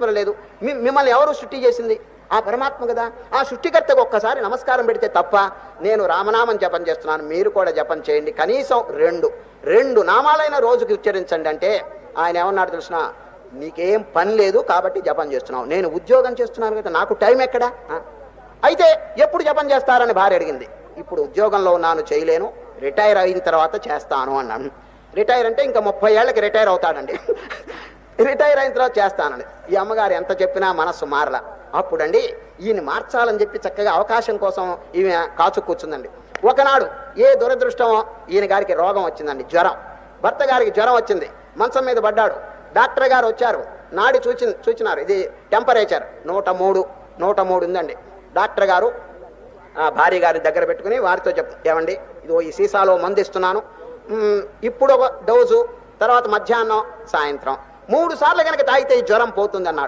లేదు. మిమ్మల్ని ఎవరు సృష్టి చేసింది? ఆ పరమాత్మ కదా. ఆ సృష్టికర్తకు ఒక్కసారి నమస్కారం పెడితే తప్ప నేను రామనామం జపం చేస్తున్నాను, మీరు కూడా జపం చేయండి, కనీసం రెండు నామాలైన రోజుకి ఉచ్చరించండి అంటే ఆయన ఏమన్నాడు తెలిసిన, నీకేం పని లేదు కాబట్టి జపం చేస్తున్నావు, నేను ఉద్యోగం చేస్తున్నాను కదా, నాకు టైం ఎక్కడా? అయితే ఎప్పుడు జపం చేస్తారని భార్య అడిగింది. ఇప్పుడు ఉద్యోగంలో ఉన్నాను, చేయలేను, రిటైర్ అయిన తర్వాత చేస్తాను అన్నాను. రిటైర్ అంటే ఇంకా 30 ఏళ్ళకి రిటైర్ అవుతాడండి. రిటైర్ అయిన తర్వాత చేస్తానండి. ఈ అమ్మగారు ఎంత చెప్పినా మనస్సు మారలా. అప్పుడండి ఈయన మార్చాలని చెప్పి చక్కగా అవకాశం కోసం ఈమె కాచు కూర్చుందండి. ఒకనాడు ఏ దురదృష్టమో ఈయన గారికి రోగం వచ్చిందండి, జ్వరం. భర్త గారికి జ్వరం వచ్చింది, మంచం మీద పడ్డాడు. డాక్టర్ గారు వచ్చారు, నాడి చూచినారు, ఇది టెంపరేచర్ 103 ఉందండి. డాక్టర్ గారు భార్య గారి దగ్గర పెట్టుకుని వారితో ఏమండి, ఇదో ఈ సీసాలో మందు ఇస్తున్నాను, ఇప్పుడు ఒక డోసు, తర్వాత మధ్యాహ్నం, సాయంత్రం 3 సార్లు కనుక తాగితే ఈ జ్వరం పోతుంది అన్నాడు.